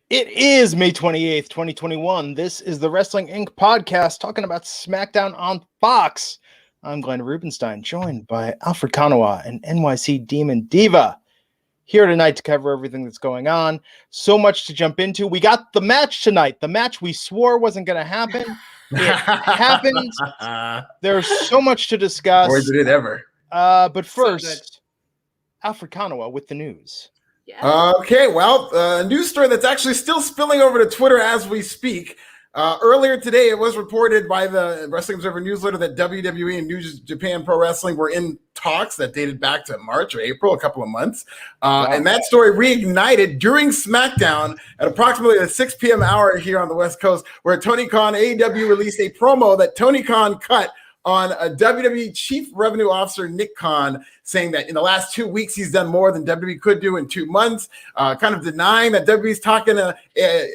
It is May 28th, 2021. This is the Wrestling Inc. podcast talking about SmackDown on Fox. I'm Glenn Rubenstein, joined by Alfred Konuwa and NYC Demon Diva. Here tonight to cover everything that's going on. So much to jump into. We got the match tonight. The match we swore wasn't going to happen. It happened. There's so much to discuss. Or did it ever? But first, Alfred Konuwa with the news. Yeah. Okay, well, a news story that's actually still spilling over to Twitter as we speak. Earlier today, it was reported by the Wrestling Observer newsletter that WWE and New Japan Pro Wrestling were in talks that dated back to March or April, a couple of months. And that story reignited during SmackDown at approximately the 6 p.m. hour here on the West Coast, where Tony Khan, AEW, released a promo that Tony Khan cut on a WWE Chief Revenue Officer, Nick Khan, saying that in the last 2 weeks, he's done more than WWE could do in 2 months, kind of denying that WWE's talking to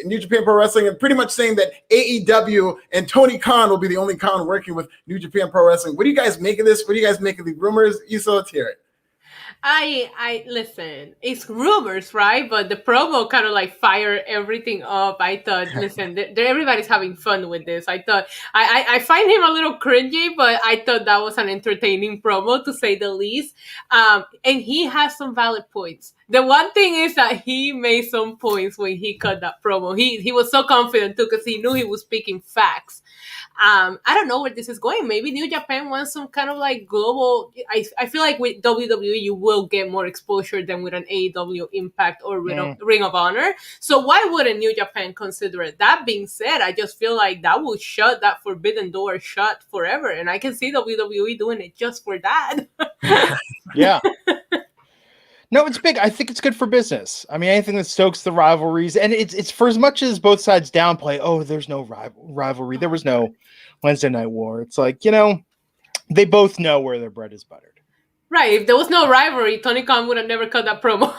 New Japan Pro Wrestling and pretty much saying that AEW and Tony Khan will be the only Khan working with New Japan Pro Wrestling. What do you guys make of this? What do you guys make of the rumors? Issa, let's hear it. I listen, it's rumors, right? But the promo kind of like fired everything up. I thought, listen, everybody's having fun with this. I thought, I find him a little cringy, but I thought that was an entertaining promo to say the least. And he has some valid points. The one thing is that he made some points when he cut that promo. He was so confident too because he knew he was speaking facts. I don't know where this is going. Maybe New Japan wants some kind of like global. I feel like with WWE you will get more exposure than with an AEW Impact or Ring of Honor. So why wouldn't New Japan consider it? That being said, I just feel like that will shut that forbidden door shut forever, and I can see WWE doing it just for that. Yeah. No, it's big. I think it's good for business. I mean, anything that stokes the rivalries, and it's for as much as both sides downplay. Oh, there's no rivalry. There was no Wednesday Night War. It's like, they both know where their bread is buttered. Right. If there was no rivalry, Tony Khan would have never cut that promo.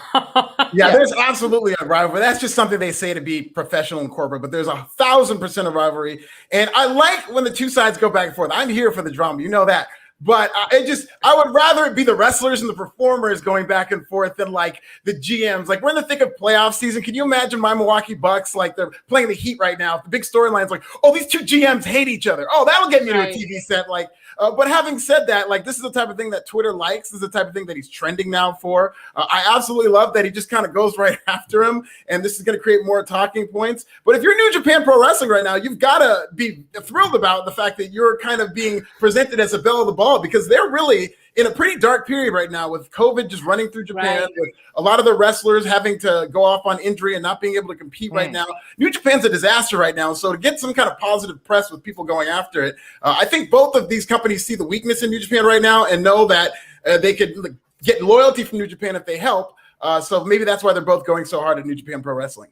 Yeah, there's absolutely a rivalry. That's just something they say to be professional and corporate, but there's 1,000% of rivalry. And I like when the two sides go back and forth. I'm here for the drama. You know that. But I would rather it be the wrestlers and the performers going back and forth than like the GMs. Like, we're in the thick of playoff season. Can you imagine my Milwaukee Bucks? Like, they're playing the Heat right now. The big storyline's like, oh, these two GMs hate each other. Oh, that'll get me to a TV set. Like, but having said that, like, this is the type of thing that Twitter likes. This is the type of thing that he's trending now for. I absolutely love that he just kind of goes right after him, and this is going to create more talking points. But if you're New Japan Pro Wrestling right now, you've got to be thrilled about the fact that you're kind of being presented as a belle of the ball, because they're really in a pretty dark period right now with COVID just running through Japan, with a lot of the wrestlers having to go off on injury and not being able to compete right now. New Japan's a disaster right now. So to get some kind of positive press with people going after it, I think both of these companies see the weakness in New Japan right now and know that they could get loyalty from New Japan if they help. So maybe that's why they're both going so hard at New Japan Pro Wrestling.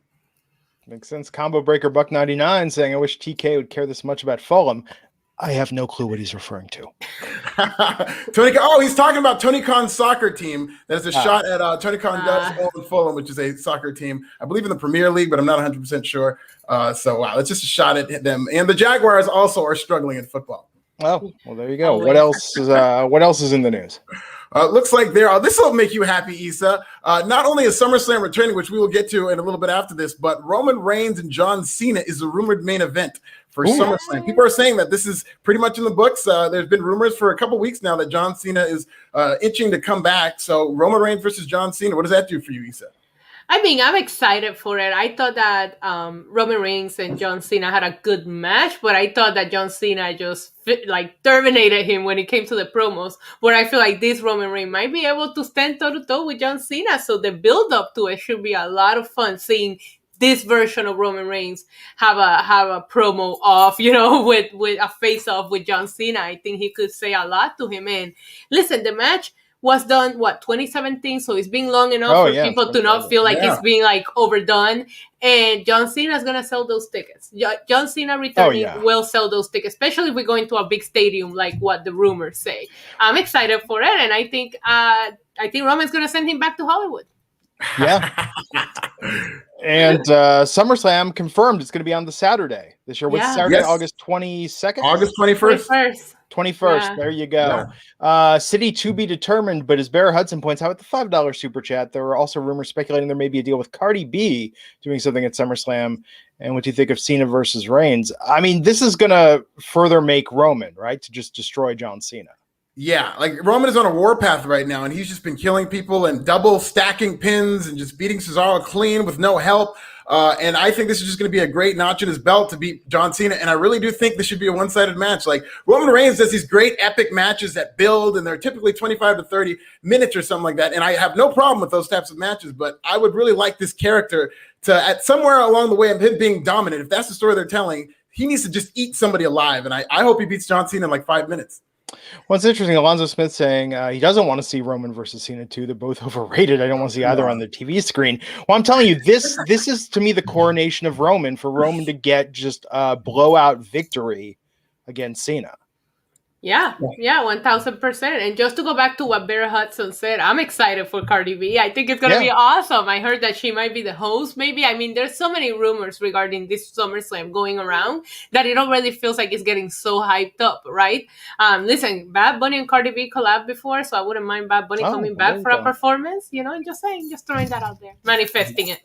Makes sense. Combo Breaker Buck 99 saying, I wish TK would care this much about Fulham. I have no clue what he's referring to. He's talking about Tony Khan's soccer team. There's a shot at Tony Khan does own Fulham, which is a soccer team, I believe, in the Premier League, but I'm not 100% sure. It's just a shot at them. And the Jaguars also are struggling in football. Oh, well, there you go. What else is in the news? Looks like this will make you happy, Issa. Not only is SummerSlam returning, which we will get to in a little bit after this, but Roman Reigns and John Cena is the rumored main event for SummerSlam. People are saying that this is pretty much in the books. There's been rumors for a couple weeks now that John Cena is itching to come back. So Roman Reigns versus John Cena, what does that do for you, Issa? I mean, I'm excited for it. I thought that Roman Reigns and John Cena had a good match, but I thought that John Cena just terminated him when it came to the promos, where I feel like this Roman Reigns might be able to stand toe-to-toe with John Cena. So the build-up to it should be a lot of fun, seeing this version of Roman Reigns have a promo off, with a face-off with John Cena. I think he could say a lot to him. And listen, the match was done, 2017? So it's been long enough for people to not feel like it's being overdone. And John Cena is going to sell those tickets. John Cena returning will sell those tickets, especially if we go into a big stadium like what the rumors say. I'm excited for it. And I think Roman's going to send him back to Hollywood. Yeah. And SummerSlam confirmed it's going to be on the Saturday this year. What's Saturday? Yes. August 22nd? August 21st. 21st. Yeah. There you go. City to be determined, but as Bear Hudson points out with the $5 super chat, there were also rumors speculating there may be a deal with Cardi B doing something at SummerSlam. And what do you think of Cena versus Reigns? I mean, this is going to further make Roman, right? To just destroy John Cena. Yeah, like Roman is on a warpath right now, and he's just been killing people and double stacking pins and just beating Cesaro clean with no help. And I think this is just going to be a great notch in his belt to beat John Cena. And I really do think this should be a one-sided match. Like Roman Reigns does these great epic matches that build, and they're typically 25 to 30 minutes or something like that. And I have no problem with those types of matches, but I would really like this character to, at somewhere along the way of him being dominant, if that's the story they're telling, he needs to just eat somebody alive. And I hope he beats John Cena in like 5 minutes. Well, it's interesting. Alonzo Smith saying he doesn't want to see Roman versus Cena too. They're both overrated. I don't want to see either on the TV screen. Well, I'm telling you, this is to me the coronation of Roman, for Roman to get just a blowout victory against Cena. Yeah, 1000%. And just to go back to what Bear Hudson said, I'm excited for Cardi B. I think it's going to be awesome. I heard that she might be the host, maybe. I mean, there's so many rumors regarding this SummerSlam going around that it already feels like it's getting so hyped up, right? Listen, Bad Bunny and Cardi B collabed before, so I wouldn't mind Bad Bunny coming back for a performance. You know, just saying, just throwing that out there, manifesting it.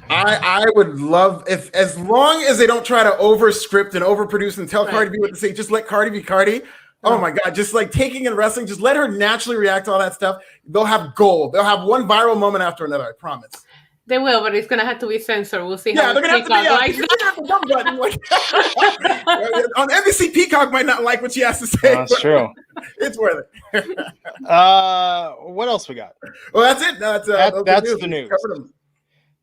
I would love if, as long as they don't try to over script and overproduce and tell Cardi B what to say, just let Cardi be Cardi. Oh my God, just like taking in wrestling, just let her naturally react to all that stuff. They'll have gold. They'll have one viral moment after another, I promise. They will, but it's gonna have to be censored. We'll see. Yeah, how they're gonna have to be on NBC. Peacock might not like what she has to say. That's true. It's worth it. What else we got? Well, that's it. That's the news.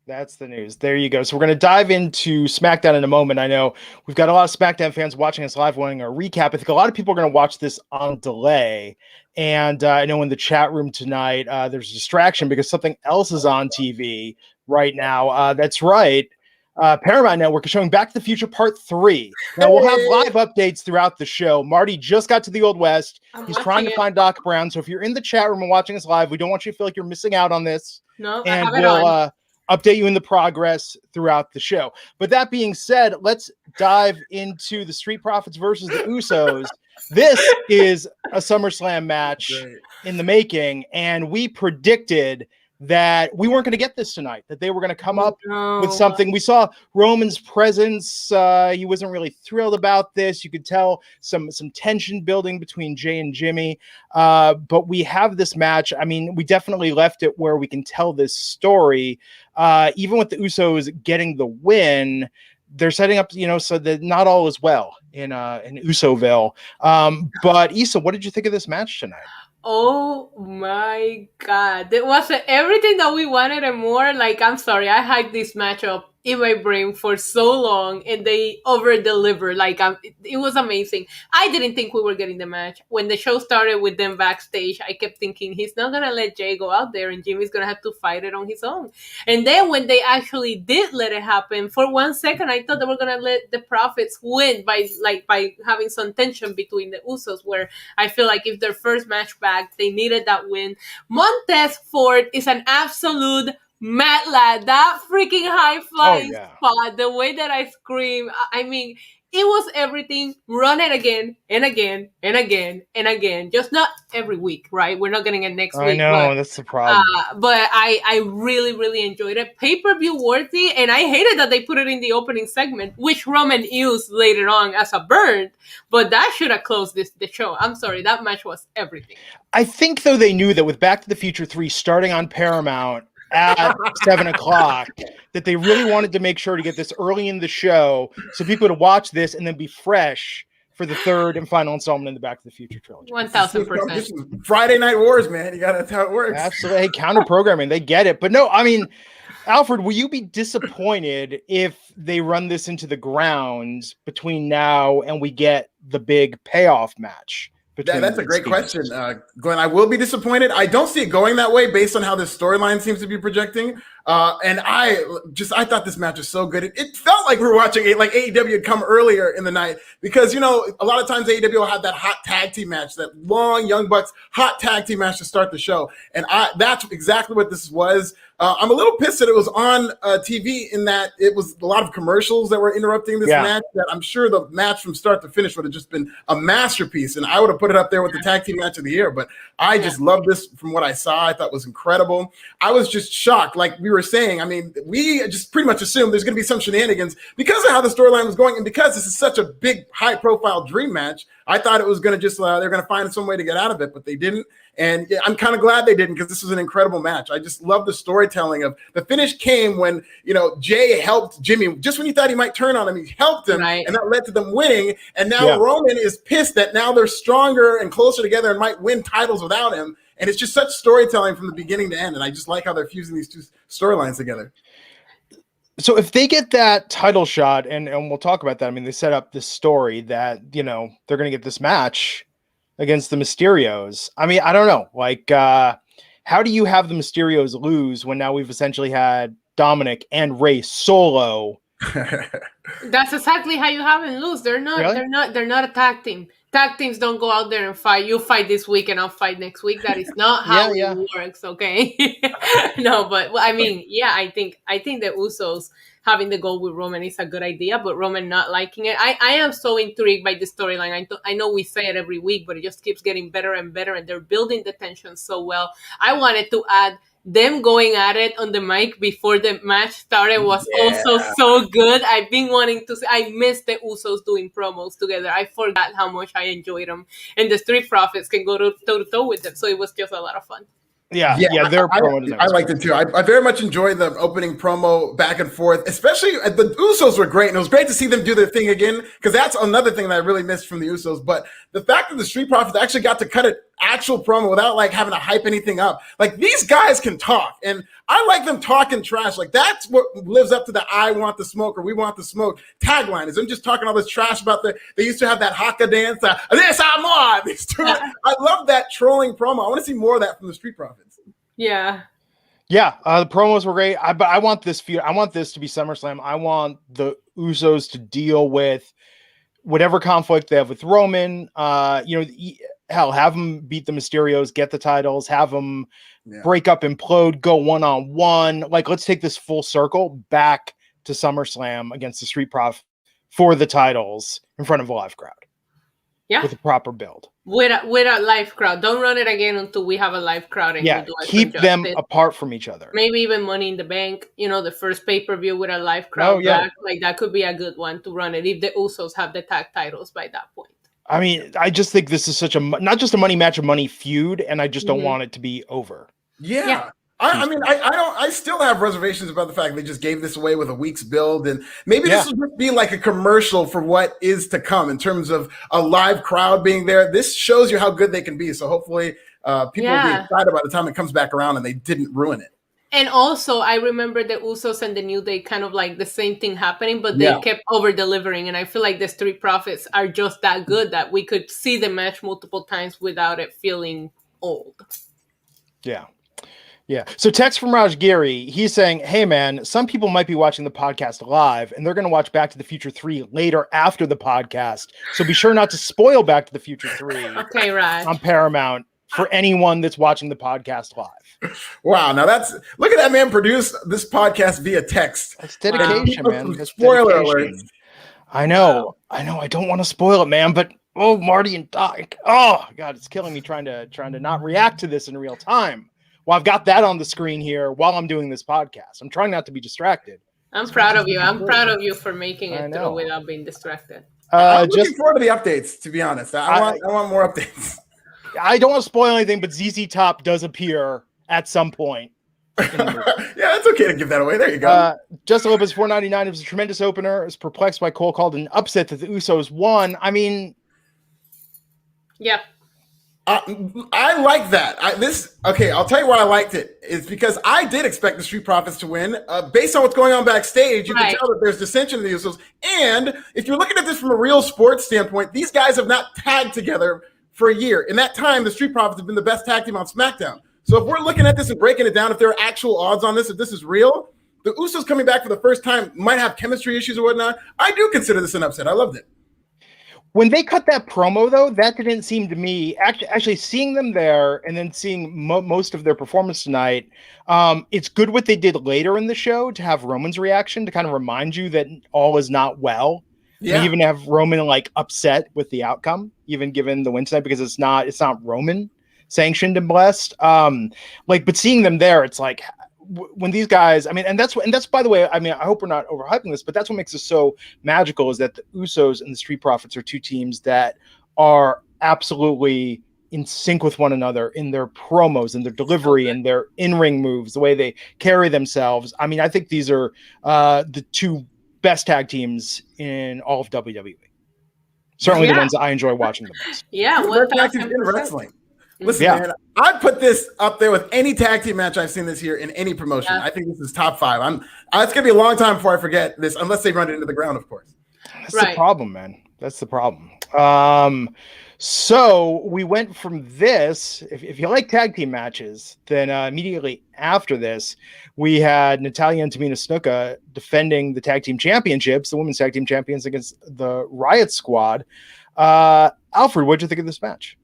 That's the news. There you go. So we're going to dive into SmackDown in a moment. I know we've got a lot of SmackDown fans watching us live wanting a recap. I think a lot of people are going to watch this on delay. And I know in the chat room tonight, there's a distraction because something else is on TV right now. That's right. Paramount Network is showing Back to the Future Part 3. Now, we'll have live updates throughout the show. Marty just got to the Old West. He's trying to find Doc Brown. So if you're in the chat room and watching us live, we don't want you to feel like you're missing out on this. No, and we'll update you in the progress throughout the show. But that being said, let's dive into the Street Profits versus the Usos. This is a SummerSlam match in the making, and we predicted that we weren't going to get this tonight, that they were going to come up with something. We saw Roman's presence. He wasn't really thrilled about this. You could tell some tension building between Jay and Jimmy. But we have this match. I mean, we definitely left it where we can tell this story. Even with the Usos getting the win, they're setting up, so that not all is well in Usoville. But Issa, what did you think of this match tonight? Oh my God. It was everything that we wanted and more. Like, I'm sorry, I hyped this match up in my brain for so long and they over-delivered. Like, it was amazing. I didn't think we were getting the match. When the show started with them backstage, I kept thinking he's not going to let Jay go out there and Jimmy's going to have to fight it on his own. And then when they actually did let it happen, for 1 second, I thought they were going to let the Profits win by having some tension between the Usos, where I feel like if their first match back, they needed that win. Montez Ford is an absolute mad lad. That freaking high flying spot, the way that I scream, I mean, it was everything. Run it again and again and again and again. Just not every week, right? We're not getting it next week. I know, that's the problem. But I really, really enjoyed it. Pay-per-view worthy, and I hated that they put it in the opening segment, which Roman used later on as a burn, but that should have closed the show. I'm sorry, that match was everything. I think, though, they knew that with Back to the Future 3 starting on Paramount at 7 o'clock, that they really wanted to make sure to get this early in the show so people would watch this and then be fresh for the third and final installment in the Back to the Future trilogy. 1000%. This is Friday Night Wars, man. That's how it works. Absolutely. Hey, counter programming, they get it. But no, I mean, Alfred, will you be disappointed if they run this into the ground between now and we get the big payoff match That's a great question, Glenn. I will be disappointed. I don't see it going that way based on how this storyline seems to be projecting. And I thought this match was so good. It felt like we were watching like AEW had come earlier in the night because, a lot of times AEW will have that hot tag team match, that long Young Bucks hot tag team match to start the show. And that's exactly what this was. I'm a little pissed that it was on TV in that it was a lot of commercials that were interrupting this match. That I'm sure the match from start to finish would have just been a masterpiece, and I would have put it up there with the tag team match of the year. But I just love this from what I saw. I thought it was incredible. I was just shocked, like we were saying. I mean, we just pretty much assumed there's going to be some shenanigans because of how the storyline was going, and because this is such a big, high-profile dream match. I thought it was going to just they're going to find some way to get out of it, but they didn't. And I'm kind of glad they didn't because this was an incredible match. I just love the storytelling of the finish came when, Jay helped Jimmy. Just when you thought he might turn on him, he helped him, and that led to them winning. And now Roman is pissed that now they're stronger and closer together and might win titles without him. And it's just such storytelling from the beginning to end. And I just like how they're fusing these two storylines together. So if they get that title shot, and we'll talk about that. I mean, they set up this story that, they're going to get this match against the Mysterios. I mean, I don't know. Like, how do you have the Mysterios lose when now we've essentially had Dominik and Ray solo? That's exactly how you have them lose. They're not. Really? They're not a tag team. Tag teams don't go out there and fight. You fight this week and I'll fight next week. That is not how it works. Okay. No, but I mean, I think the Usos having the goal with Roman is a good idea, but Roman not liking it. I am so intrigued by the storyline. I know we say it every week, but it just keeps getting better and better, and they're building the tension so well. I wanted to add them going at it on the mic before the match started was also so good. I've been wanting to see. I miss the Usos doing promos together. I forgot how much I enjoyed them. And the Street Profits can go toe to toe with them. So it was just a lot of fun. Yeah, they're I liked it too. I very much enjoyed the opening promo back and forth, especially the Usos were great, and it was great to see them do their thing again, because that's another thing that I really missed from the Usos. But the fact that the Street Profits actually got to cut an actual promo without like having to hype anything up, like these guys can talk, and I like them talking trash. Like that's what lives up to the "I want the smoke" or "We want the smoke" tagline. Is them just talking all this trash about they used to have that haka dance. This I'm on. I love that trolling promo. I want to see more of that from the Street Profits. Yeah. The promos were great. But I want this feud. I want this to be SummerSlam. I want the Usos to deal with whatever conflict they have with Roman. Hell, have them beat the Mysterios, get the titles, have them break up, implode, go one-on-one. Like, let's take this full circle back to SummerSlam against the Street Profits for the titles in front of a live crowd. Yeah. With a proper build. With a live crowd. Don't run it again until we have a live crowd. And keep them apart from each other. Maybe even Money in the Bank, the first pay-per-view with a live crowd back. Like, that could be a good one to run it if the Usos have the tag titles by that point. I mean, I just think this is such not just a money match, a money feud, and I just don't want it to be over. Yeah. I still have reservations about the fact they just gave this away with a week's build, and maybe this will just be like a commercial for what is to come in terms of a live crowd being there. This shows you how good they can be. So hopefully people will be excited by the time it comes back around and they didn't ruin it. And also, I remember the Usos and the New Day kind of like the same thing happening, but they kept over-delivering. And I feel like the Street Profits are just that good that we could see the match multiple times without it feeling old. Yeah. So text from Raj Giri. He's saying, hey, man, some people might be watching the podcast live and they're going to watch Back to the Future 3 later after the podcast. So be sure not to spoil Back to the Future 3 okay, Raj. on Paramount for anyone that's watching the podcast live. Wow. Now look at that man produce this podcast via text. That's dedication, man. That's spoiler dedication. alerts. I know. I don't want to spoil it, man, but Marty and Doc. Oh God, it's killing me trying to not react to this in real time. Well, I've got that on the screen here while I'm doing this podcast. I'm trying not to be distracted. I'm proud of you. I'm proud of you for making it through without being distracted. I'm looking forward to the updates, to be honest. I want more updates. I don't want to spoil anything, but ZZ Top does appear at some point. Yeah, it's okay to give that away. There you go. Justin Lopez, $4.99. It was a tremendous opener. I was perplexed by Cole called an upset that the Usos won. I mean... Yeah. I like that. I'll tell you why I liked it. It's because I did expect the Street Profits to win. Based on what's going on backstage, you can tell that there's dissension in the Usos. And if you're looking at this from a real sports standpoint, these guys have not tagged together for a year. In that time, the Street Profits have been the best tag team on SmackDown. So if we're looking at this and breaking it down, if there are actual odds on this, if this is real, the Usos coming back for the first time might have chemistry issues or whatnot. I do consider this an upset. I loved it. When they cut that promo, though, that didn't seem to me, actually seeing them there and then seeing most of their performance tonight, it's good what they did later in the show to have Roman's reaction to kind of remind you that all is not well. Yeah. And even have Roman like upset with the outcome, even given the win tonight, because it's not Roman sanctioned and blessed. But seeing them there, it's like, when these guys, I mean, and that's by the way, I mean, I hope we're not overhyping this, but that's what makes it so magical is that the Usos and the Street Profits are two teams that are absolutely in sync with one another in their promos and their delivery and their in-ring moves, the way they carry themselves. I mean, I think these are the two best tag teams in all of WWE. Certainly the ones that I enjoy watching the most. Yeah, what tag teams in wrestling? Listen, man, I'd put this up there with any tag team match I've seen this year in any promotion. I think this is top 5. It's gonna be a long time before I forget this, unless they run it into the ground, of course. That's the problem, man. That's the problem. So we went from this. If you like tag team matches, then immediately after this, we had Natalya and Tamina Snuka defending the tag team championships, the women's tag team champions against the Riott Squad. Alfred, what'd you think of this match?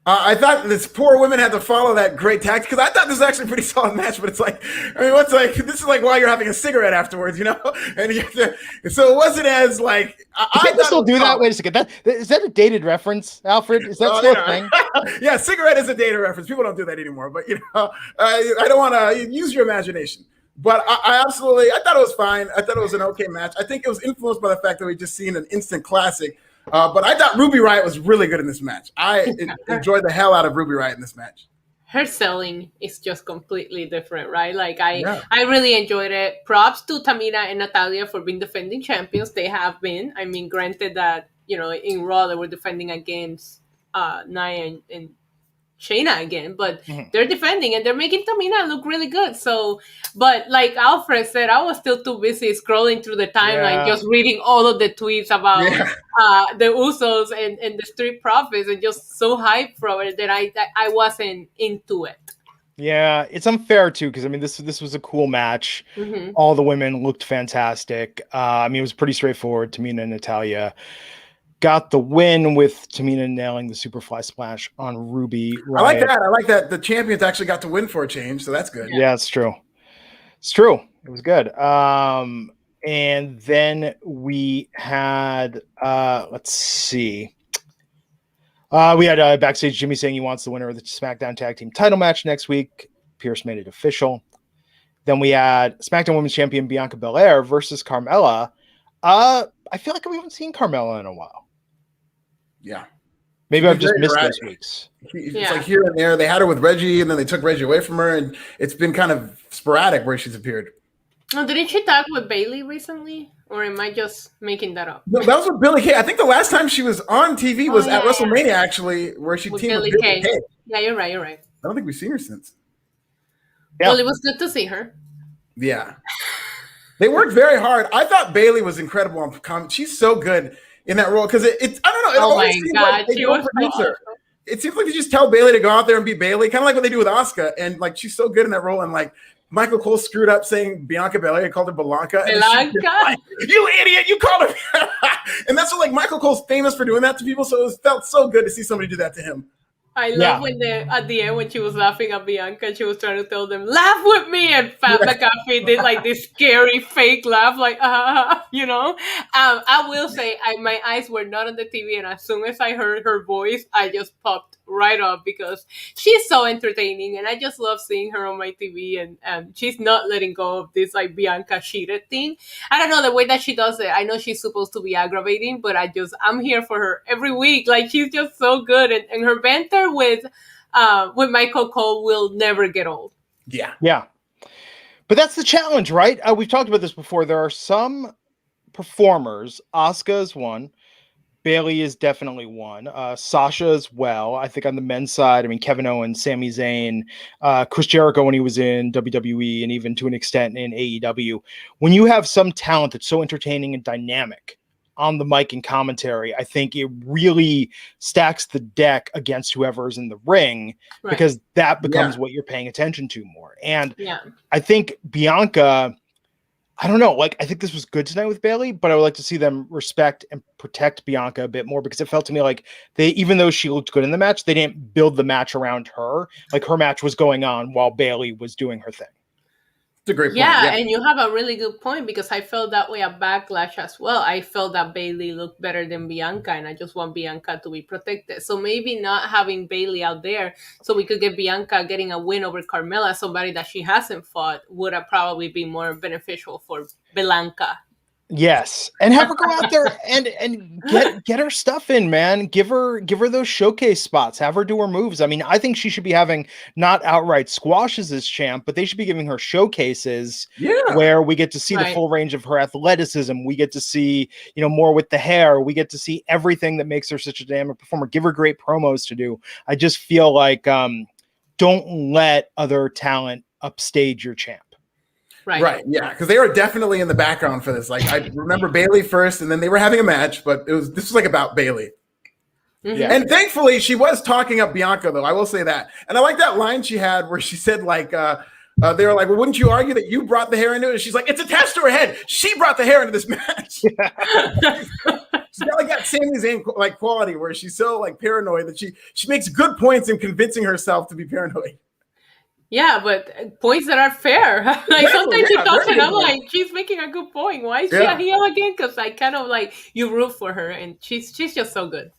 I thought this poor women had to follow that great tactic because I thought this was actually a pretty solid match, but it's like, I mean, this is like while you're having a cigarette afterwards, you know? And so it wasn't as like, I still do that. Wait a second. Is that a dated reference, Alfred? Is that still a thing? Yeah, cigarette is a dated reference. People don't do that anymore, but I don't want to use your imagination. But I absolutely, I thought it was fine. I thought it was an okay match. I think it was influenced by the fact that we just seen an instant classic. But I thought Ruby Riott was really good in this match. I enjoyed the hell out of Ruby Riott in this match. Her selling is just completely different, right? Like I really enjoyed it. Props to Tamina and Natalya for being defending champions. They have been. I mean, granted that, in Raw they were defending against Nia and Shayna again, but they're defending and they're making Tamina look really good. So, but like Alfred said, I was still too busy scrolling through the timeline, just reading all of the tweets about the Usos and the Street Profits, and just so hyped from it that I wasn't into it. Yeah, it's unfair too because I mean this was a cool match. All the women looked fantastic. I mean it was pretty straightforward. Tamina and Natalya got the win with Tamina nailing the Superfly Splash on Ruby Riott. I like that the champions actually got to win for a change, so that's good. Yeah, it's true. It's true. It was good. And then we had let's see. We had backstage Jimmy saying he wants the winner of the SmackDown Tag Team title match next week. Pierce made it official. Then we had SmackDown Women's Champion Bianca Belair versus Carmella. I feel like we haven't seen Carmella in a while. Yeah. Maybe I've just missed those weeks. It's like here and there. They had her with Reggie, and then they took Reggie away from her, and it's been kind of sporadic where she's appeared. Oh, didn't she talk with Bayley recently? Or am I just making that up? No, that was with Billie Kay. I think the last time she was on TV was at WrestleMania, actually, where she teamed with Billie Kay. Yeah, you're right. I don't think we've seen her since. Yeah. Well, it was good to see her. Yeah. They worked very hard. I thought Bayley was incredible on comment. She's so good in that role because it's I don't know. It always seems like they don't produce her. It seems like they just tell Bayley to go out there and be Bayley, kind of like what they do with Asuka. And like she's so good in that role. And like Michael Cole screwed up saying Bianca Belair, called her Belanca. Like, you idiot! You called her. And that's what like Michael Cole's famous for doing that to people. So it felt so good to see somebody do that to him. I love when at the end when she was laughing at Bianca, she was trying to tell them, laugh with me, and Pat McAfee did like this scary fake laugh, like I will say my eyes were not on the TV, and as soon as I heard her voice, I just popped right up because she's so entertaining, and I just love seeing her on my TV, and she's not letting go of this like Bianca cheated thing. I don't know the way that she does it. I know she's supposed to be aggravating, but I'm here for her every week. Like she's just so good, and her banter with Michael Cole will never get old. Yeah. But that's the challenge, right? We've talked about this before. There are some performers. Asuka is one. Bayley is definitely one. Sasha as well. I think on the men's side, I mean, Kevin Owens, Sami Zayn, Chris Jericho when he was in WWE, and even to an extent in AEW. When you have some talent that's so entertaining and dynamic, on the mic and commentary, I think it really stacks the deck against whoever's in the ring, because that becomes what you're paying attention to more. And I think Bianca, I don't know, like, I think this was good tonight with Bayley, but I would like to see them respect and protect Bianca a bit more, because it felt to me like they, even though she looked good in the match, they didn't build the match around her. Like, her match was going on while Bayley was doing her thing. It's a great point. Yeah, and you have a really good point, because I felt that way at Backlash as well. I felt that Bayley looked better than Bianca, and I just want Bianca to be protected. So maybe not having Bayley out there so we could get Bianca getting a win over Carmella, somebody that she hasn't fought, would have probably been more beneficial for Bianca. Yes, and have her go out there and get her stuff in, man. Give her those showcase spots. Have her do her moves. I mean, I think she should be having not outright squashes as champ, but they should be giving her showcases where we get to see the full range of her athleticism. We get to see, more with the hair. We get to see everything that makes her such a dynamic performer. Give her great promos to do. I just feel like don't let other talent upstage your champ. Right. Yeah. Because they are definitely in the background for this. Like, I remember Bayley first, and then they were having a match, but this was like about Bayley. Mm-hmm. And thankfully, she was talking up Bianca, though. I will say that. And I like that line she had where she said, like, they were like, well, wouldn't you argue that you brought the hair into it? And she's like, it's attached to her head. She brought the hair into this match. She's got like that Sami Zayn like quality where she's so like paranoid that she makes good points in convincing herself to be paranoid. Yeah, but points that are fair. Like, sometimes she talks and I'm like, she's making a good point. Why is she a heel again? Because I kind of like, you root for her, and she's just so good.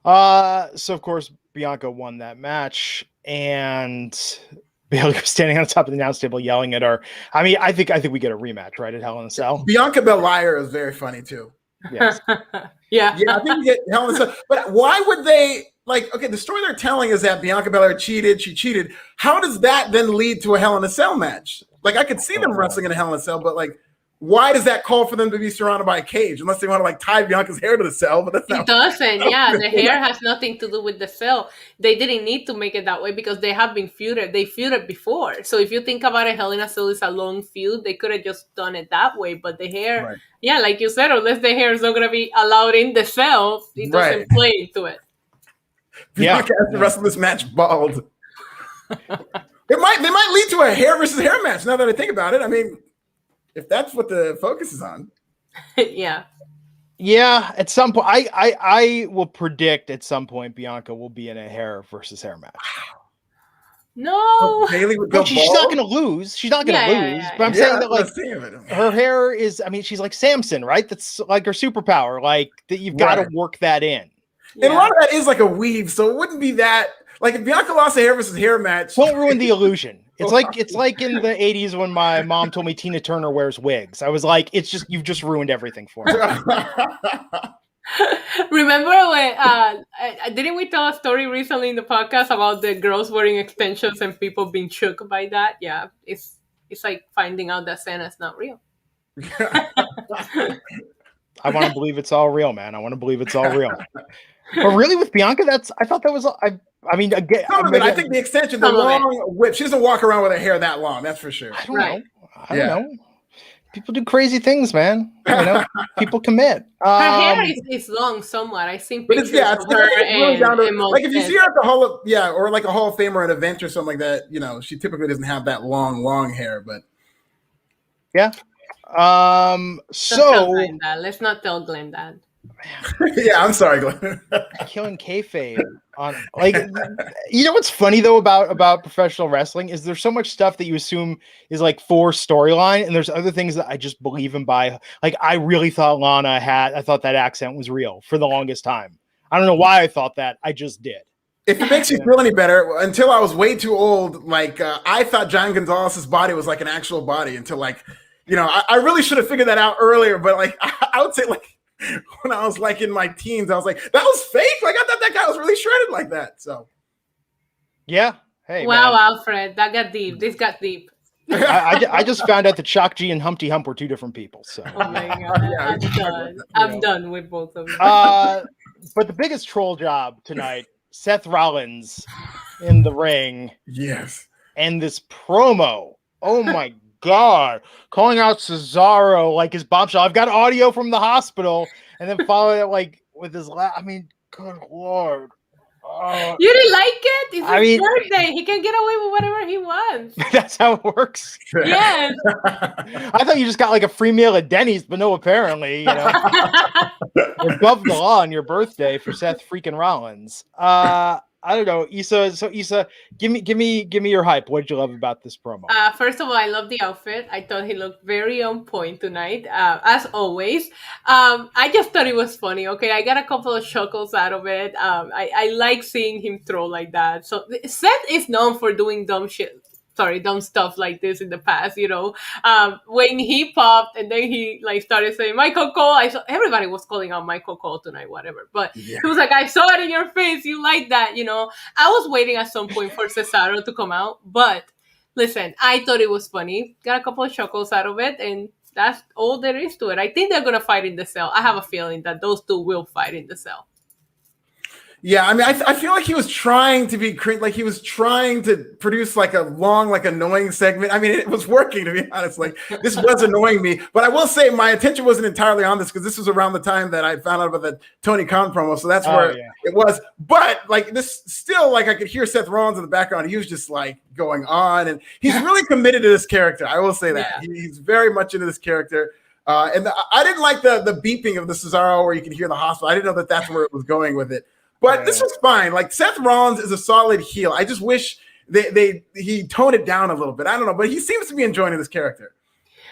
So of course Bianca won that match, and Bayley was standing on top of the announce table yelling at her. I mean, I think we get a rematch, right, at Hell in a Cell. Bianca Belair is very funny too. Yes. Yeah, I think we get Hell in a Cell. But why would they? Like, okay, the story they're telling is that Bianca Belair cheated. She cheated. How does that then lead to a Hell in a Cell match? Like, I could see them wrestling in a Hell in a Cell, but like, why does that call for them to be surrounded by a cage? Unless they want to like tie Bianca's hair to the cell, but that's not. It doesn't. Yeah, the hair has nothing to do with the cell. They didn't need to make it that way because they have been feuded. They feuded before. So if you think about it, Hell in a Cell is a long feud. They could have just done it that way. But the hair, yeah, like you said, unless the hair is not going to be allowed in the cell, it doesn't play into it. Bianca has to wrestle this match bald. They might lead to a hair versus hair match. Now that I think about it, I mean, if that's what the focus is on. Yeah. At some point, I will predict at some point Bianca will be in a hair versus hair match. No, Bayley would go she's not going to lose. She's not going to lose. But I'm saying that like her hair is. I mean, she's like Samson, right? That's like her superpower. Like that, you've got to work that in. And a lot of that is like a weave, so it wouldn't be that. Like if Bianca lost a hair versus hair match, don't ruin the illusion. It's like in the 80s when my mom told me Tina Turner wears wigs. I was like, you've just ruined everything for me. Remember when didn't we tell a story recently in the podcast about the girls wearing extensions and people being shook by that? Yeah, it's like finding out that Santa's not real. I want to believe it's all real, man. I want to believe it's all real. But really, with Bianca, I thought that was. I mean, again, I think the extension, the long whip. She doesn't walk around with her hair that long. That's for sure. I don't know. People do crazy things, man. People commit. Her hair is long somewhat. I think pictures of her really like if you see her at the Hall of or like a Hall of Fame or an event or something like that. She typically doesn't have that long hair, but so let's not tell Glenn that. Yeah, I'm sorry, Glenn. Killing kayfabe on what's funny though about professional wrestling is there's so much stuff that you assume is like for storyline, and there's other things that I just believe in by. Like I really thought I thought that accent was real for the longest time. I don't know why I thought that. I just did. If it makes you feel any better, until I was way too old, like I thought John Gonzalez's body was like an actual body until like, I really should have figured that out earlier. But like I would say like. When I was like in my teens, I was like, that was fake. Like I thought that guy was really shredded like that. So, yeah. Hey, wow, man. Alfred, that got deep. This got deep. I just found out that Shock G and Humpty Hump were two different people. So, oh my god, I'm done with both of them. But the biggest troll job tonight, Seth Rollins in the ring. Yes, and this promo. Oh my God. Calling out Cesaro like his bombshell. I've got audio from the hospital, and then follow it like with his I mean, good Lord. You didn't like it? It's I his mean- birthday. He can get away with whatever he wants. That's how it works. Yes. I thought you just got like a free meal at Denny's, but no, apparently, you're above the law on your birthday for Seth freaking Rollins. I don't know, Issa. So Issa, give me your hype. What did you love about this promo? First of all, I love the outfit. I thought he looked very on point tonight, as always. I just thought it was funny. Okay, I got a couple of chuckles out of it. I like seeing him throw like that. So Seth is known for doing dumb stuff like this in the past, when he popped and then he like started saying Michael Cole. Everybody was calling out Michael Cole tonight, whatever. But he was like, I saw it in your face. You like that, I was waiting at some point for Cesaro to come out. But listen, I thought it was funny. Got a couple of chuckles out of it. And that's all there is to it. I think they're going to fight in the cell. I have a feeling that those two will fight in the cell. Yeah, I mean, I feel like he was trying to be like he was trying to produce like a long, like annoying segment. I mean, it was working, to be honest. Like this was annoying me, but I will say my attention wasn't entirely on this because this was around the time that I found out about the Tony Khan promo, so that's where it was. But like this, still, like I could hear Seth Rollins in the background. He was just like going on, and he's really committed to this character. I will say that he's very much into this character. And I didn't like the beeping of the Cesaro where you could hear the hospital. I didn't know that that's where it was going with it. But this was fine. Like Seth Rollins is a solid heel. I just wish he toned it down a little bit. I don't know, but he seems to be enjoying this character.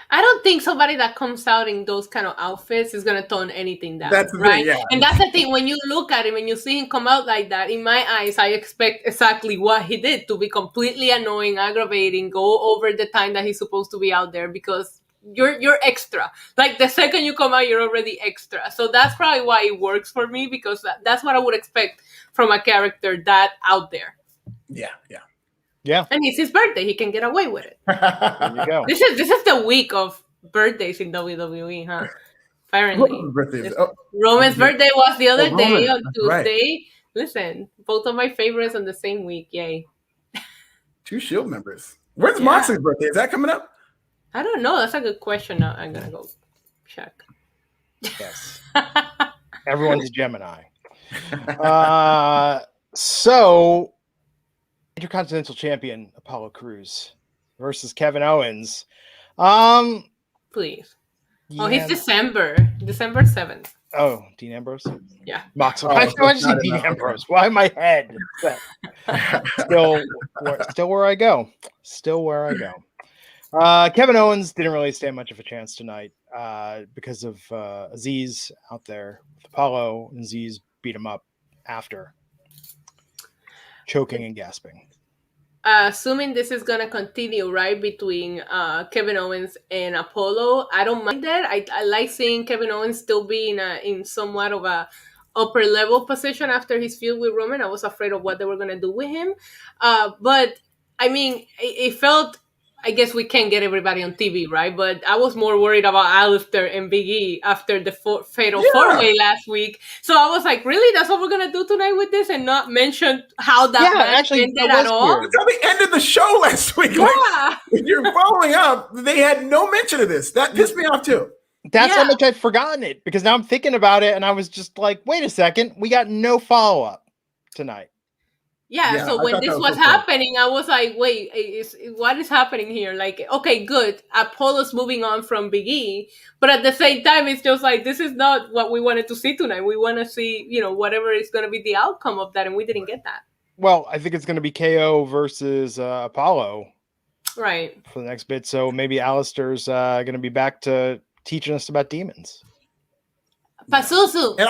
I don't think somebody that comes out in those kind of outfits is going to tone anything down. That's the right? thing, yeah. And that's the thing. When you look at him and you see him come out like that, in my eyes, I expect exactly what he did, to be completely annoying, aggravating, go over the time that he's supposed to be out there because you're extra. Like the second you come out, you're already extra. So that's probably why it works for me, because that's what I would expect from a character that out there. Yeah. And it's his birthday; he can get away with it. There you go. This is the week of birthdays in WWE, huh? Apparently, Roman's birthday was the other day on Tuesday. Right. Listen, both of my favorites on the same week. Yay! 2 Shield members. When's Moxley's birthday? Is that coming up? I don't know. That's a good question. I'm going to go check. Yes. Everyone's a Gemini. So, Intercontinental Champion Apollo Crews versus Kevin Owens. Please. Yeah. Oh, he's December 7th. Oh, Dean Ambrose? Yeah. Moxley. Why did you say Dean Ambrose? Why my head? Still where I go. Kevin Owens didn't really stand much of a chance tonight because of Aziz out there with Apollo, and Aziz beat him up after, choking and gasping. Assuming this is going to continue, right, between Kevin Owens and Apollo, I don't mind that. I like seeing Kevin Owens still be in somewhat of a upper level position after his feud with Roman. I was afraid of what they were going to do with him. But, I mean, it felt... I guess we can't get everybody on TV, right? But I was more worried about Alistair and Big E after the fatal 4-way last week. So I was like, really? That's what we're going to do tonight with this and not mention how that match ended at all? That's how they ended the show last week. Yeah. Like, if you're following up, they had no mention of this. That pissed me off too. That's how much I've forgotten it, because now I'm thinking about it and I was just like, wait a second. We got no follow-up tonight. Yeah, so when this was happening, I was like, wait, what is happening here? Like, okay, good. Apollo's moving on from Big E, but at the same time, it's just like, this is not what we wanted to see tonight. We want to see, whatever is going to be the outcome of that, and we didn't get that. Well, I think it's going to be KO versus Apollo. Right. For the next bit, so maybe Alistair's going to be back to teaching us about demons. Pazuzu. And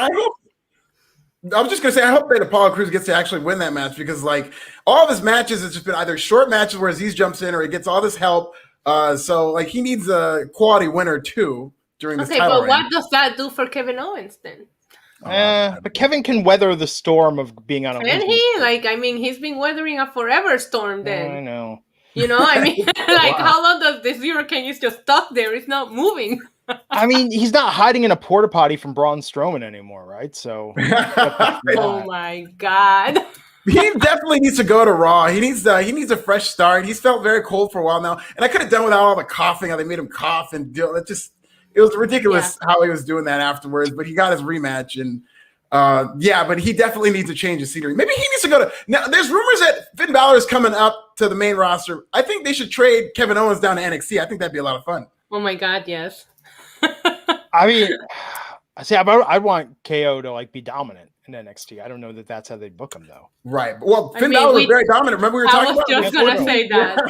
I was just going to say, I hope that Apollo Crews gets to actually win that match, because like all of his matches, it's just been either short matches where Aziz jumps in or he gets all this help. So like he needs a quality winner too during this title but what does that do for Kevin Owens then? But Kevin can weather the storm of being on a Can he? Like, I mean, he's been weathering a forever storm then. I know. I mean, like, how long does this hurricane is just stuck there? It's not moving. I mean, he's not hiding in a porta potty from Braun Strowman anymore, right? So, oh my God. He definitely needs to go to Raw. He needs a fresh start. He's felt very cold for a while now, and I could have done without all the coughing. How they made him cough and do it. It was ridiculous how he was doing that afterwards. But he got his rematch, and but he definitely needs to change his scenery. Maybe he needs to go to now. There's rumors that Finn Balor is coming up to the main roster. I think they should trade Kevin Owens down to NXT. I think that'd be a lot of fun. Oh my God, yes. I mean, I want KO to like be dominant in NXT. I don't know that that's how they book him though. Right. Well, Finn Balor was very dominant. Remember we were talking about. I was just gonna say that.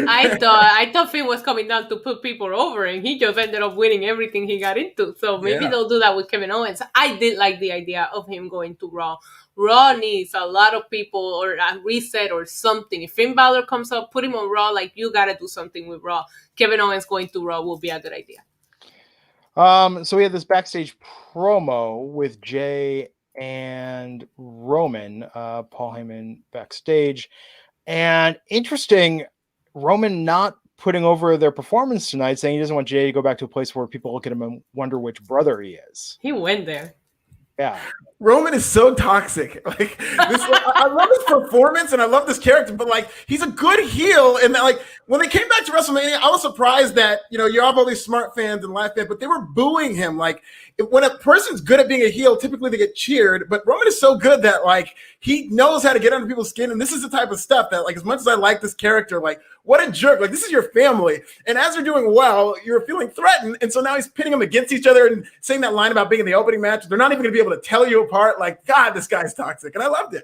I thought Finn was coming down to put people over, and he just ended up winning everything he got into. So maybe they'll do that with Kevin Owens. I did like the idea of him going to Raw. Raw needs a lot of people or a reset or something. If Finn Balor comes up, put him on Raw. Like, you gotta do something with Raw. Kevin Owens going to Raw will be a good idea. So we had this backstage promo with Jay and Roman, Paul Heyman backstage, and interesting, Roman not putting over their performance tonight, saying he doesn't want Jay to go back to a place where people look at him and wonder which brother he is. He went there. Yeah. Roman is so toxic. Like this, I love his performance and I love this character, but like he's a good heel. And like when they came back to WrestleMania, I was surprised that you have all these smart fans and live fans, but they were booing him. Like when a person's good at being a heel, typically they get cheered. But Roman is so good that like he knows how to get under people's skin, and this is the type of stuff that like as much as I like this character, like what a jerk! Like this is your family, and as they're doing well, you're feeling threatened, and so now he's pitting them against each other and saying that line about being in the opening match. They're not even going to be able to tell you apart. Like God, this guy's toxic, and I loved it.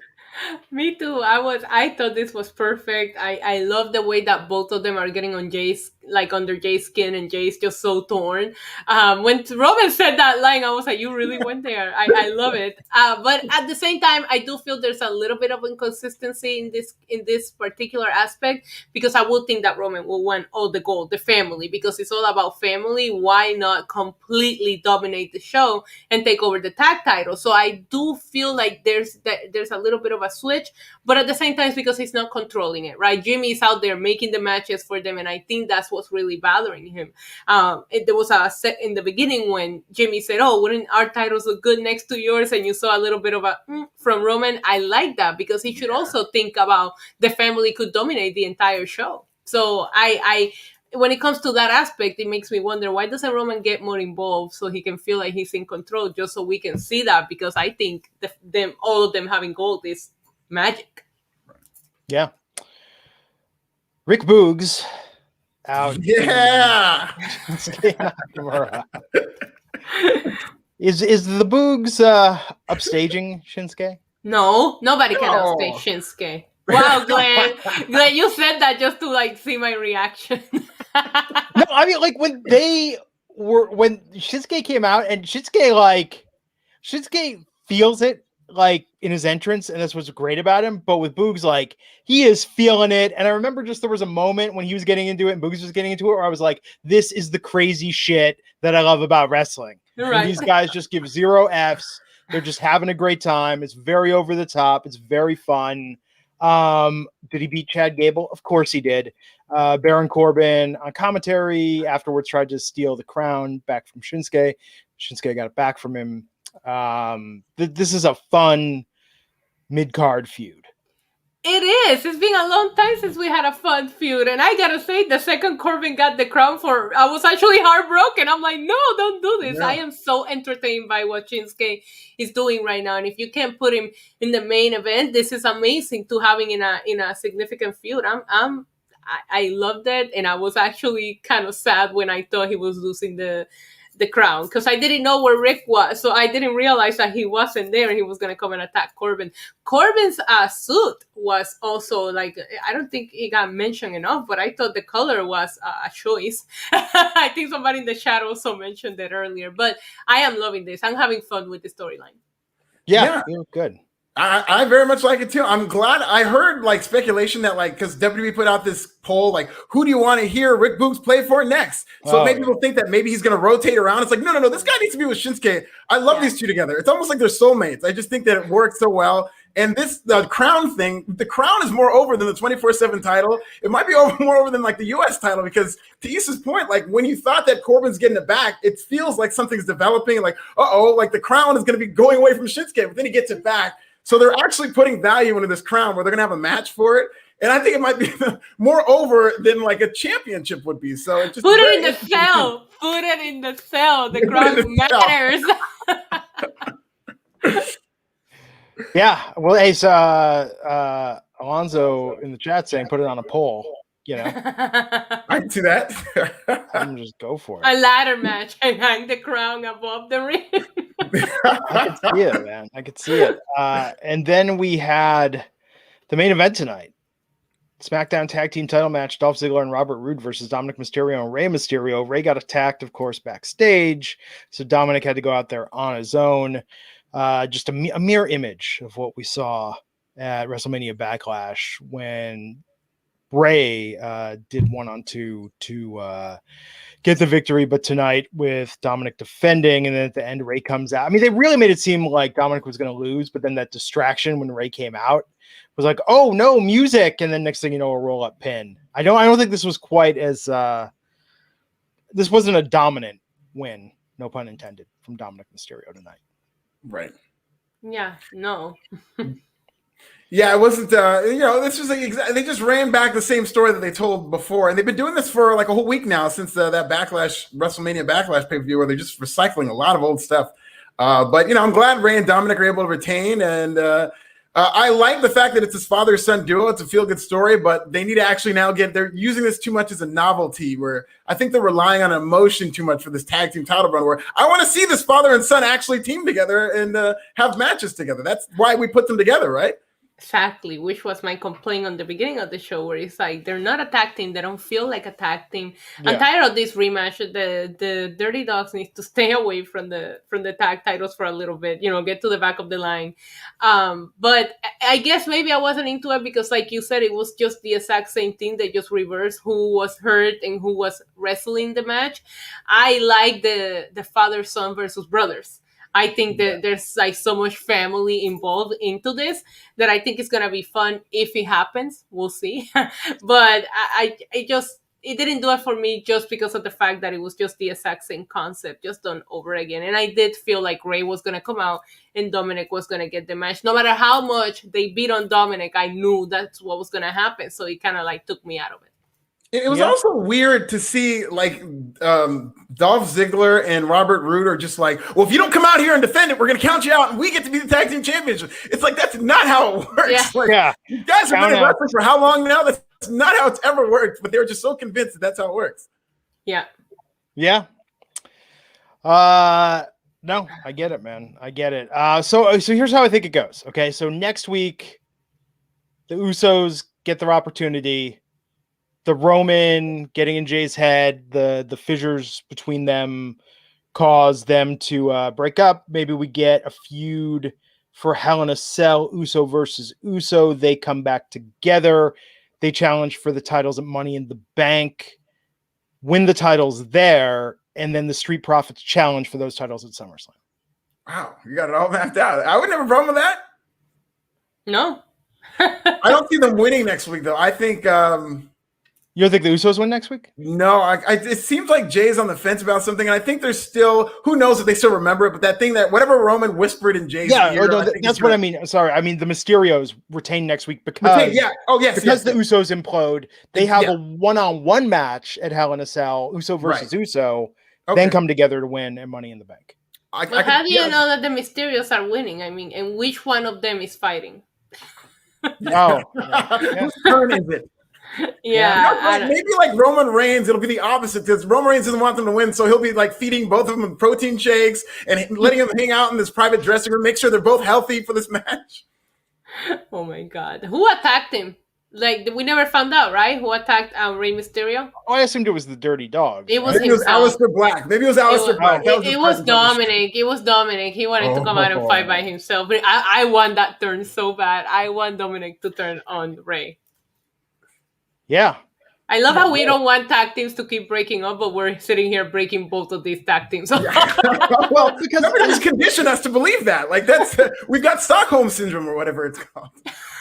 Me too. I thought this was perfect. I love the way that both of them are getting on Jay's, like under Jay's skin, and Jay's just so torn. When Roman said that line, I was like, you really went there. I love it. But at the same time, I do feel there's a little bit of inconsistency in this particular aspect, because I would think that Roman will want all the gold, the family, because it's all about family. Why not completely dominate the show and take over the tag title? So I do feel like there's a little bit of a switch, but at the same time, it's because he's not controlling it, right? Jimmy's out there making the matches for them, and I think that's what's really bothering him. There was a set in the beginning when Jimmy said, "Oh, wouldn't our titles look good next to yours?" And you saw a little bit of a from Roman. I like that, because he should also think about the family could dominate the entire show. So I when it comes to that aspect, it makes me wonder, why doesn't Roman get more involved so he can feel like he's in control, just so we can see that? Because I think all of them having gold is magic. Yeah. Rick Boogs out. Yeah. Is the Boogs upstaging Shinsuke? No, nobody can upstage Shinsuke. Wow, Glenn, you said that just to like see my reaction. No, I mean, like when Shinsuke came out, and Shinsuke feels it like in his entrance, and that's what's great about him. But with Boogs, like he is feeling it. And I remember just there was a moment when he was getting into it and Boogs was getting into it where I was like, this is the crazy shit that I love about wrestling. Right. These guys just give 0 Fs. They're just having a great time. It's very over the top. It's very fun. Did he beat Chad Gable? Of course he did. Baron Corbin on commentary afterwards tried to steal the crown back from Shinsuke. Shinsuke got it back from him. This is a fun mid-card feud. It is. It's been a long time since we had a fun feud. And I gotta say, the second Corbin got the crown I was actually heartbroken. I'm like, no, don't do this. Yeah. I am so entertained by what Shinsuke is doing right now. And if you can put him in the main event, this is amazing to having in a significant feud. I loved it. And I was actually kind of sad when I thought he was losing the crown, because I didn't know where Rick was, so I didn't realize that he wasn't there. He was going to come and attack Corbin. Corbin's suit was also like, I don't think it got mentioned enough, but I thought the color was a choice. I think somebody in the chat also mentioned that earlier, but I am loving this. I'm having fun with the storyline. Yeah, good. I very much like it too. I'm glad. I heard like speculation that like, because WWE put out this poll, like, who do you want to hear Rick Boogs play for next? So maybe people think that maybe he's going to rotate around. It's like, no, this guy needs to be with Shinsuke. I love these two together. It's almost like they're soulmates. I just think that it works so well. And the crown thing, the crown is more over than the 24/7 title. It might be more over than like the US title, because to Issa's point, like when you thought that Corbin's getting it back, it feels like something's developing. Like, like the crown is going to be going away from Shinsuke, but then he gets it back. So they're actually putting value into this crown where they're gonna have a match for it. And I think it might be more over than like a championship would be. So it just put it in the cell. Put it in the cell. The crown matters. Yeah. Well, hey, Alonzo in the chat saying put it on a poll. You know, I can see that. I'm just go for it. A ladder match and hang the crown above the ring. I could see it, man. I could see it. And then we had the main event tonight. SmackDown Tag Team title match, Dolph Ziggler and Robert Roode versus Dominik Mysterio and Rey Mysterio. Rey got attacked, of course, backstage. So Dominik had to go out there on his own. Just a mirror image of what we saw at WrestleMania Backlash when Rey did 1-on-2 to get the victory. But tonight with Dominik defending, and then at the end, Rey comes out. I mean, they really made it seem like Dominik was going to lose, but then that distraction when Rey came out was like, oh no, music, and then next thing you know, a roll-up pin. I don't think this was quite as this wasn't a dominant win, no pun intended, from Dominik Mysterio tonight. Right. Yeah, no. Yeah, it wasn't, this was like, they just ran back the same story that they told before. And they've been doing this for like a whole week now since that WrestleMania Backlash pay-per-view where they're just recycling a lot of old stuff. But, I'm glad Rey and Dominik are able to retain. And I like the fact that it's his father-son duo. It's a feel-good story, but they need to actually now they're using this too much as a novelty where I think they're relying on emotion too much for this tag team title run where I want to see this father and son actually team together and have matches together. That's why we put them together, right? Exactly, which was my complaint on the beginning of the show, where it's like they're not a tag team, they don't feel like a tag team. Yeah. I'm tired of this rematch. The Dirty Dogs need to stay away from the tag titles for a little bit, get to the back of the line. But I guess maybe I wasn't into it because, like you said, it was just the exact same thing. They just reversed who was hurt and who was wrestling the match. I like the father-son versus brothers. I think that there's like so much family involved into this that I think it's going to be fun if it happens. We'll see. But it didn't do it for me just because of the fact that it was just the exact same concept, just done over again. And I did feel like Rey was going to come out and Dominik was going to get the match. No matter how much they beat on Dominik, I knew that's what was going to happen. So it kind of like took me out of it. It was also weird to see like Dolph Ziggler and Robert Roode are just like, well, if you don't come out here and defend it, we're going to count you out and we get to be the tag team champions. It's like, that's not how it works. You guys have been in wrestling for how long now? That's not how it's ever worked, but they were just so convinced that that's how it works. Yeah. Yeah. No, I get it, man. I get it. So here's how I think it goes. Okay. So next week, the Usos get their opportunity. The Roman getting in Jay's head, the fissures between them cause them to break up. Maybe we get a feud for Hell in a Cell, Uso versus Uso. They come back together. They challenge for the titles at Money in the Bank, win the titles there, and then the Street Profits challenge for those titles at SummerSlam. Wow, you got it all mapped out. I wouldn't have a problem with that. No. I don't see them winning next week, though. I think... You don't think the Usos win next week? No, it seems like Jay's on the fence about something, and I think there's still, who knows if they still remember it, but that thing that whatever Roman whispered in Jay's ear. That's what I mean. Sorry, I mean the Mysterios retain next week because the Usos implode. They have a one-on-one match at Hell in a Cell, Uso versus Uso, then come together to win and Money in the Bank. How do you know that the Mysterios are winning? I mean, and which one of them is fighting? Whose turn is it? Maybe like Roman Reigns, it'll be the opposite because Roman Reigns doesn't want them to win, so he'll be like feeding both of them protein shakes and letting them hang out in this private dressing room, make sure they're both healthy for this match. Oh my God, who attacked him? Like we never found out, right? Who attacked Rey Mysterio? Oh, I assumed it was the Dirty Dogs. It was Aleister Black. Maybe it was Aleister Black. It was Dominik. It was Dominik. He wanted to come out and fight by himself, but I want that turn so bad. I want Dominik to turn on Rey. Yeah. I love how we don't want tag teams to keep breaking up, but we're sitting here breaking both of these tag teams. Well, because everybody's conditioned us to believe that. Like that's we've got Stockholm syndrome or whatever it's called.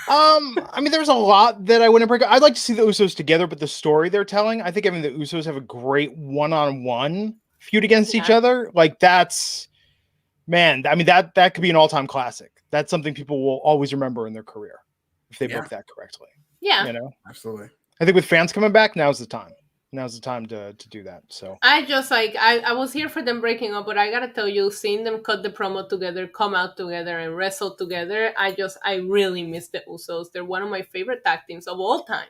I mean, there's a lot that I wouldn't break up. I'd like to see the Usos together, but the story they're telling, I think the Usos have a great one-on-one feud against each other. Like that's, man, I mean that could be an all-time classic. that's something people will always remember in their career if they book that correctly. Yeah. You know? Absolutely. I think with fans coming back, now's the time. Now's the time to do that. So I just I was here for them breaking up, but I gotta tell you, seeing them cut the promo together, come out together, and wrestle together, I really miss the Usos. They're one of my favorite tag teams of all time.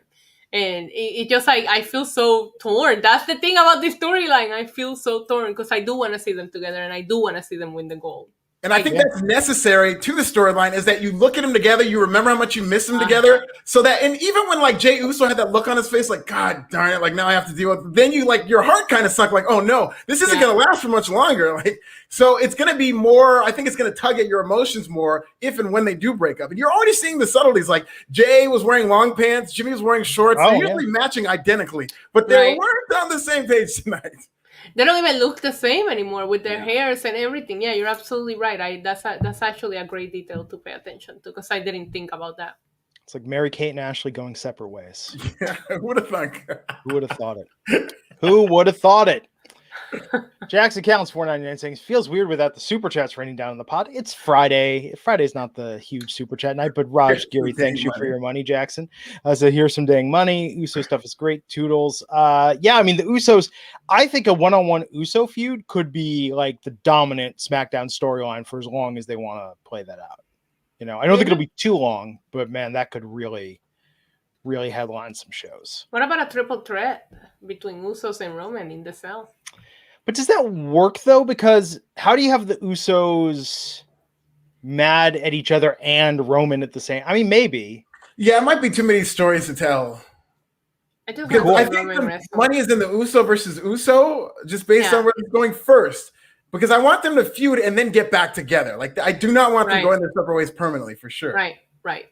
And it just like I feel so torn. That's the thing about this storyline. I feel so torn because I do want to see them together and I do want to see them win the gold. And I think that's necessary to the storyline is that you look at them together, you remember how much you miss them together, so that, and even when like Jey Uso had that look on his face, like, God darn it, like now I have to deal with it. Then you like your heart kind of sunk, like, oh no, this isn't going to last for much longer. Like, so it's going to be more, I think it's going to tug at your emotions more if and when they do break up. And you're already seeing the subtleties, like Jey was wearing long pants, Jimmy was wearing shorts, they're usually matching identically, but they weren't on the same page tonight. They don't even look the same anymore with their hairs and everything. Yeah, you're absolutely right. That's actually a great detail to pay attention to because I didn't think about that. It's like Mary-Kate and Ashley going separate ways. Yeah, who would have thought? Who would have thought it? Who would have thought it? Jackson Counts $4.99 saying feels weird without the super chats raining down in the pot. It's Friday. Friday's not the huge super chat night, but Raj Giri, thanks you for your money, Jackson. So here's some dang money. Uso stuff is great. Toodles. Yeah, I mean the Usos. I think a one-on-one Uso feud could be like the dominant SmackDown storyline for as long as they want to play that out. You know, I don't think it'll be too long, but man, that could really headline some shows. What about a triple threat between Usos and Roman in the cell? But does that work though? Because how do you have the Usos mad at each other and Roman at the same? I mean, maybe. Yeah, it might be too many stories to tell. I think the money is in the Uso versus Uso, just based on where it's going first. Because I want them to feud and then get back together. Like I do not want them going their separate ways permanently, for sure. Right.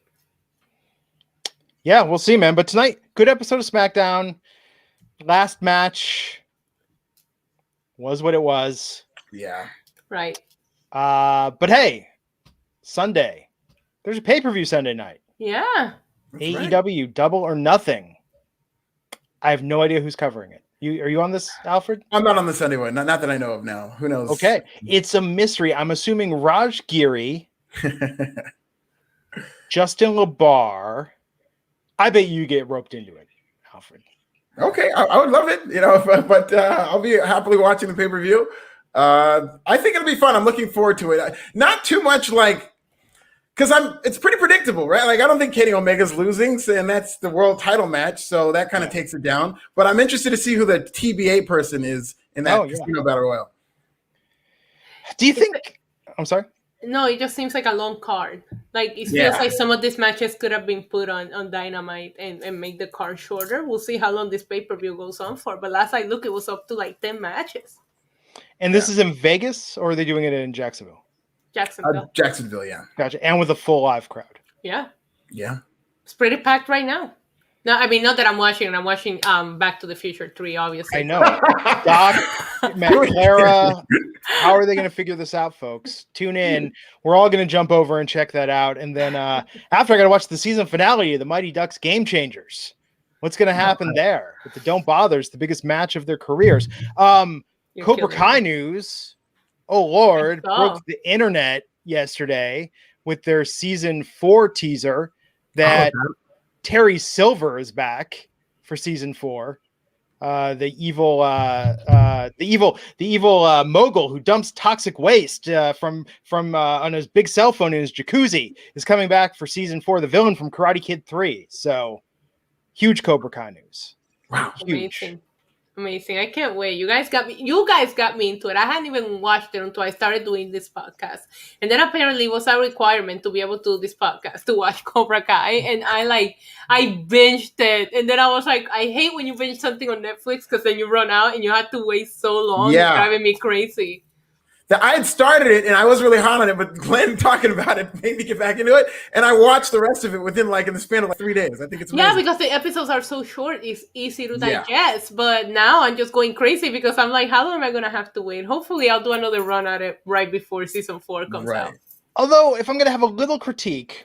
Yeah, we'll see, man. But tonight, good episode of SmackDown. Last match was what it was. Yeah. Right. But hey, Sunday. There's a pay-per-view Sunday night. Yeah. AEW Double or Nothing. I have no idea who's covering it. Are you on this, Alfred? I'm not on this anyway. Not that I know of now. Who knows? Okay. It's a mystery. I'm assuming Raj Giri, Justin LaBar. I bet you get roped into it, Alfred. Okay, I would love it, you know, but I'll be happily watching the pay-per-view. I think it'll be fun. I'm looking forward to it. Not too much like, because it's pretty predictable, right? Like I don't think Kenny Omega's losing, and that's the world title match, so that kind of takes it down. But I'm interested to see who the TBA person is in that Casino Battle Royal. Do you think? I'm sorry. No, it just seems like a long card. Like it feels like some of these matches could have been put on Dynamite and make the card shorter. We'll see how long this pay-per-view goes on for. But last I looked, it was up to like 10 matches. And this is in Vegas, or are they doing it in Jacksonville? Jacksonville, yeah. Gotcha. And with a full live crowd. Yeah. It's pretty packed right now. No, I mean, not that I'm watching. I'm watching Back to the Future 3, obviously. I know. Doc, Matt, Clara, how are they going to figure this out, folks? Tune in. We're all going to jump over and check that out. And then after, I got to watch the season finale of the Mighty Ducks Game Changers. What's going to happen there? With the Don't Bothers, the biggest match of their careers. Cobra Kai news. Oh, Lord. Broke the internet yesterday with their season 4 teaser that Terry Silver is back for season 4. The evil mogul who dumps toxic waste from on his big cell phone in his jacuzzi is coming back for season 4. The villain from Karate Kid 3. So huge Cobra Kai news. Wow, huge. Amazing. I can't wait. You guys got me into it. I hadn't even watched it until I started doing this podcast. And then apparently it was a requirement to be able to do this podcast, to watch Cobra Kai. And I binged it. And then I was like, I hate when you binge something on Netflix because then you run out and you have to wait so long. It's driving me crazy. I had started it and I was really hot on it, but Glenn talking about it made me get back into it. And I watched the rest of it within in the span of 3 days. I think it's amazing. Yeah, because the episodes are so short, it's easy to digest. But now I'm just going crazy because I'm like, how long am I going to have to wait? Hopefully I'll do another run at it right before season 4 comes out. Although, if I'm going to have a little critique,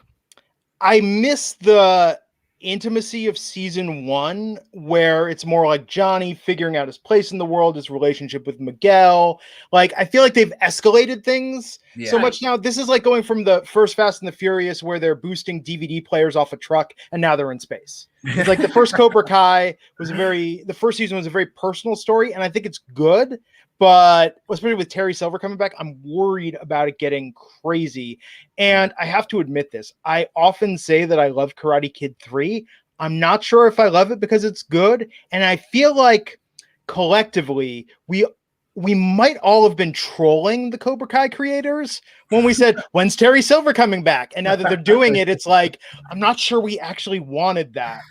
I miss the intimacy of season 1, where it's more like Johnny figuring out his place in the world, his relationship with Miguel. Like, I feel like they've escalated things so much now. This is like going from the first Fast and the Furious where they're boosting DVD players off a truck and now they're in space. It's like the first Cobra Kai the first season was a very personal story, and I think it's good, but especially with Terry Silver coming back, I'm worried about it getting crazy. And I have to admit this. I often say that I love Karate Kid 3. I'm not sure if I love it because it's good, and I feel like collectively we might all have been trolling the Cobra Kai creators when we said, when's Terry Silver coming back? And now that they're doing it, it's like, I'm not sure we actually wanted that.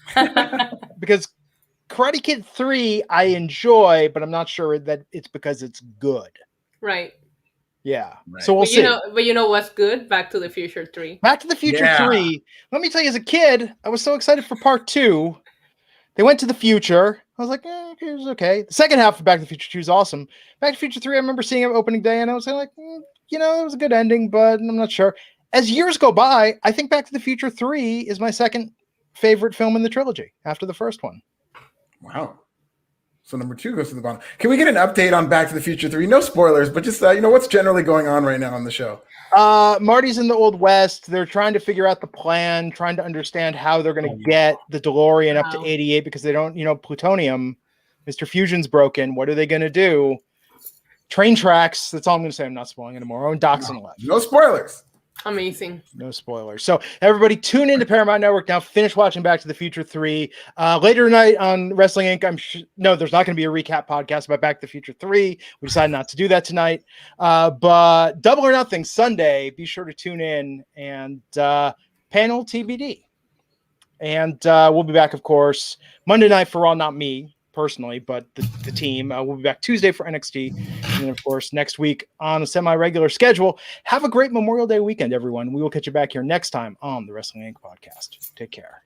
Because Karate Kid 3, I enjoy, but I'm not sure that it's because it's good. Right. Yeah. Right. So we'll see. But you know what's good? Back to the Future 3. Back to the Future 3. Let me tell you, as a kid, I was so excited for part 2. They went to the future. I was like, it was okay. The second half of Back to the Future 2 is awesome. Back to the Future 3, I remember seeing it opening day, and I was like, it was a good ending, but I'm not sure. As years go by, I think Back to the Future 3 is my second favorite film in the trilogy after the first one. Wow. So number 2 goes to the bottom. Can we get an update on Back to the Future 3? No spoilers, but just, what's generally going on right now on the show? Marty's in the Old West. They're trying to figure out the plan, trying to understand how they're going to get the DeLorean up to 88 because they don't, plutonium. Mr. Fusion's broken. What are they going to do? Train tracks. That's all I'm going to say. I'm not spoiling anymore. Owen Doxson left. No spoilers. Amazing. No spoilers. So everybody tune into Paramount Network now. Finish watching Back to the Future 3. Later tonight on Wrestling Inc. No, there's not going to be a recap podcast about Back to the Future 3. We decided not to do that tonight. But Double or Nothing Sunday, be sure to tune in, and panel TBD. And we'll be back, of course, Monday night for Raw, not me personally, but the team. We'll be back Tuesday for NXT. And then, of course, next week on a semi-regular schedule. Have a great Memorial Day weekend, everyone. We will catch you back here next time on the Wrestling Inc. podcast. Take care.